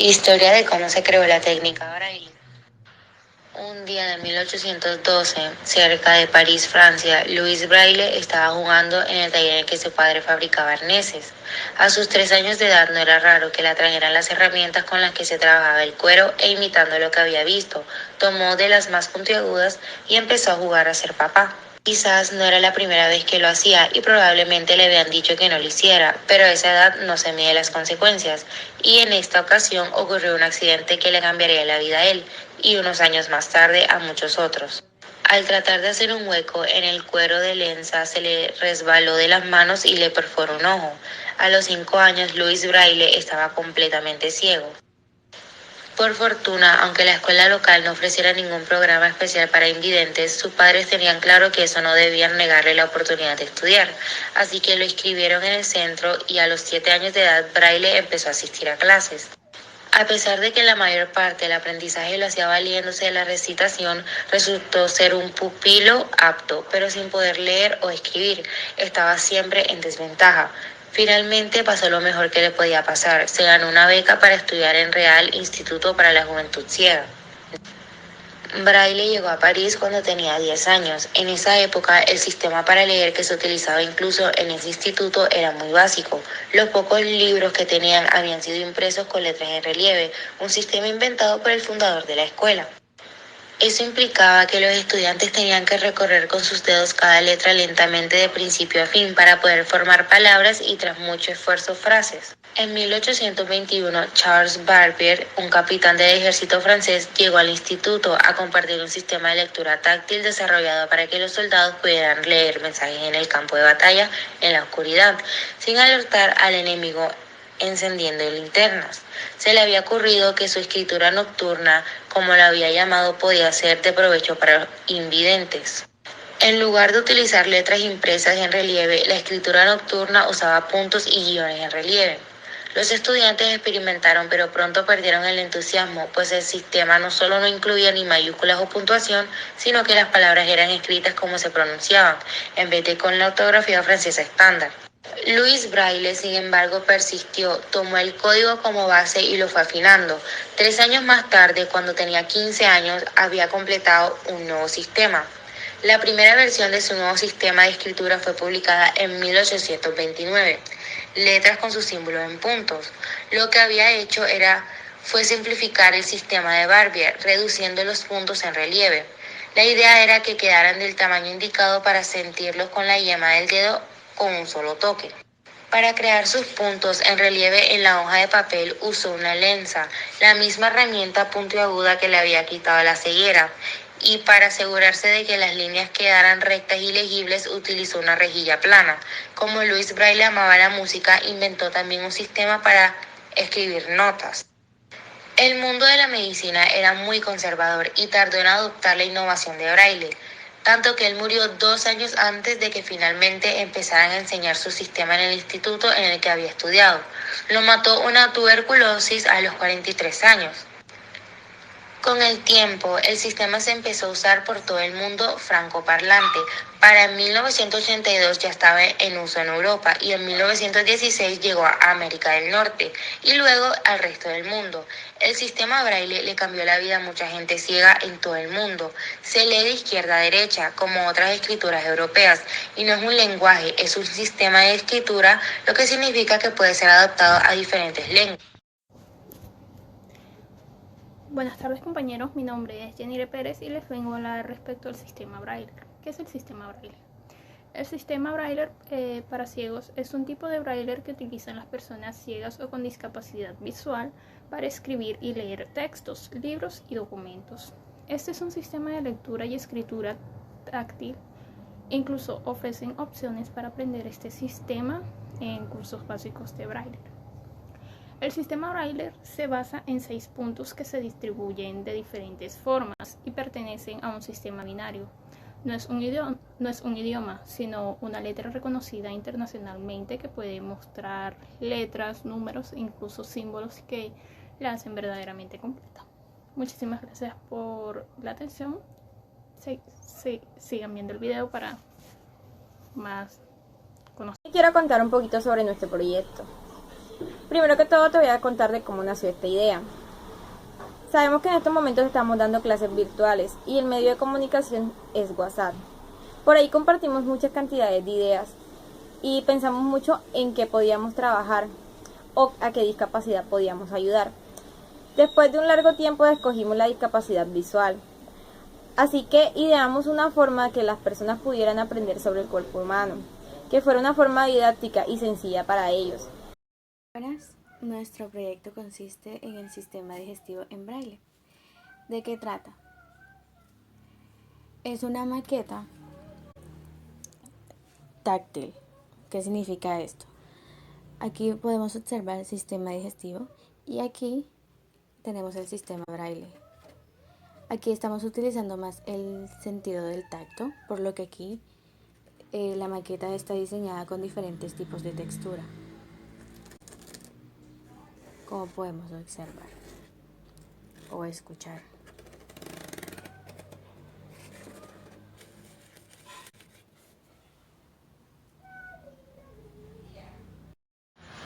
Historia de cómo se creó la técnica Braille. Un día de 1812, cerca de París, Francia, Louis Braille estaba jugando en el taller en que su padre fabricaba arneses. A sus 3 años de edad no era raro que le trajeran las herramientas con las que se trabajaba el cuero e imitando lo que había visto, tomó de las más puntiagudas y empezó a jugar a ser papá. Quizás no era la primera vez que lo hacía y probablemente le habían dicho que no lo hiciera, pero a esa edad no se mide las consecuencias, y en esta ocasión ocurrió un accidente que le cambiaría la vida a él y unos años más tarde a muchos otros. Al tratar de hacer un hueco en el cuero de lenza, se le resbaló de las manos y le perforó un ojo. A los 5 años, Louis Braille estaba completamente ciego. Por fortuna, aunque la escuela local no ofreciera ningún programa especial para invidentes, sus padres tenían claro que eso no debían negarle la oportunidad de estudiar, así que lo inscribieron en el centro y a los 7 años de edad Braille empezó a asistir a clases. A pesar de que la mayor parte del aprendizaje lo hacía valiéndose de la recitación, resultó ser un pupilo apto, pero sin poder leer o escribir. Estaba siempre en desventaja. Finalmente pasó lo mejor que le podía pasar. Se ganó una beca para estudiar en Real Instituto para la Juventud Ciega. Braille llegó a París cuando tenía 10 años. En esa época, el sistema para leer que se utilizaba incluso en ese instituto era muy básico. Los pocos libros que tenían habían sido impresos con letras en relieve, un sistema inventado por el fundador de la escuela. Eso implicaba que los estudiantes tenían que recorrer con sus dedos cada letra lentamente de principio a fin para poder formar palabras y tras mucho esfuerzo frases. En 1821, Charles Barbier, un capitán del ejército francés, llegó al instituto a compartir un sistema de lectura táctil desarrollado para que los soldados pudieran leer mensajes en el campo de batalla en la oscuridad, sin alertar al enemigo encendiendo linternas. Se le había ocurrido que su escritura nocturna, como la había llamado, podía ser de provecho para los invidentes. En lugar de utilizar letras impresas en relieve, la escritura nocturna usaba puntos y guiones en relieve. Los estudiantes experimentaron, pero pronto perdieron el entusiasmo, pues el sistema no solo no incluía ni mayúsculas o puntuación, sino que las palabras eran escritas como se pronunciaban, en vez de con la ortografía francesa estándar. Louis Braille, sin embargo, persistió, tomó el código como base y lo fue afinando. 3 años más tarde, cuando tenía 15 años, había completado un nuevo sistema. La primera versión de su nuevo sistema de escritura fue publicada en 1829, letras con sus símbolos en puntos. Lo que había hecho fue simplificar el sistema de Barbier, reduciendo los puntos en relieve. La idea era que quedaran del tamaño indicado para sentirlos con la yema del dedo con un solo toque. Para crear sus puntos en relieve en la hoja de papel usó una lenza, la misma herramienta puntiaguda que le había quitado la ceguera, y para asegurarse de que las líneas quedaran rectas y legibles utilizó una rejilla plana. Como Louis Braille amaba la música, inventó también un sistema para escribir notas. El mundo de la medicina era muy conservador y tardó en adoptar la innovación de Braille, tanto que él murió 2 años antes de que finalmente empezaran a enseñar su sistema en el instituto en el que había estudiado. Lo mató una tuberculosis a los 43 años. Con el tiempo, el sistema se empezó a usar por todo el mundo francoparlante. Para 1982 ya estaba en uso en Europa y en 1916 llegó a América del Norte y luego al resto del mundo. El sistema Braille le cambió la vida a mucha gente ciega en todo el mundo. Se lee de izquierda a derecha, como otras escrituras europeas, y no es un lenguaje, es un sistema de escritura, lo que significa que puede ser adaptado a diferentes lenguas. Buenas tardes, compañeros, mi nombre es Jenny Pérez y les vengo a hablar respecto al sistema Braille. ¿Qué es el sistema Braille? El sistema Braille para ciegos es un tipo de Braille que utilizan las personas ciegas o con discapacidad visual para escribir y leer textos, libros y documentos. Este es un sistema de lectura y escritura táctil. Incluso ofrecen opciones para aprender este sistema en cursos básicos de Braille. El sistema Braille se basa en 6 puntos que se distribuyen de diferentes formas y pertenecen a un sistema binario. No es un idioma, sino una letra reconocida internacionalmente que puede mostrar letras, números e incluso símbolos que la hacen verdaderamente completa. Muchísimas gracias por la atención. Sigan viendo el video para más conocer. Quiero contar un poquito sobre nuestro proyecto. Primero que todo te voy a contar de cómo nació esta idea. Sabemos que en estos momentos estamos dando clases virtuales y el medio de comunicación es WhatsApp. Por ahí compartimos muchas cantidades de ideas y pensamos mucho en qué podíamos trabajar o a qué discapacidad podíamos ayudar. Después de un largo tiempo escogimos la discapacidad visual. Así que ideamos una forma de que las personas pudieran aprender sobre el cuerpo humano, que fuera una forma didáctica y sencilla para ellos. Nuestro proyecto consiste en el sistema digestivo en braille. ¿De qué trata? Es una maqueta táctil. ¿Qué significa esto? Aquí podemos observar el sistema digestivo y aquí tenemos el sistema braille. Aquí estamos utilizando más el sentido del tacto, por lo que aquí la maqueta está diseñada con diferentes tipos de textura, como podemos observar o escuchar.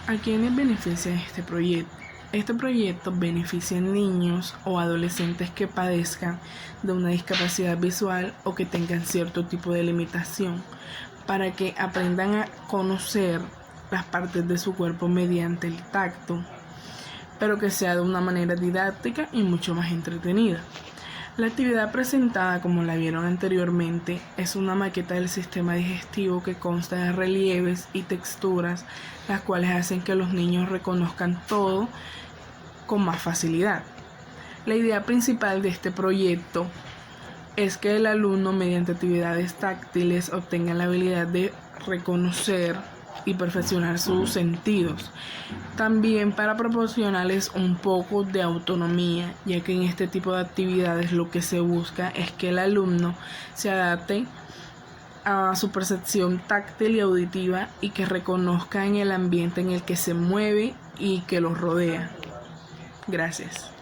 ¿A quiénes beneficia este proyecto? Este proyecto beneficia a niños o adolescentes que padezcan de una discapacidad visual o que tengan cierto tipo de limitación, para que aprendan a conocer las partes de su cuerpo mediante el tacto, pero que sea de una manera didáctica y mucho más entretenida. La actividad presentada, como la vieron anteriormente, es una maqueta del sistema digestivo que consta de relieves y texturas, las cuales hacen que los niños reconozcan todo con más facilidad. La idea principal de este proyecto es que el alumno, mediante actividades táctiles, obtenga la habilidad de reconocer y perfeccionar sus sentidos. También para proporcionarles un poco de autonomía, ya que en este tipo de actividades lo que se busca es que el alumno se adapte a su percepción táctil y auditiva y que reconozca en el ambiente en el que se mueve y que los rodea. Gracias.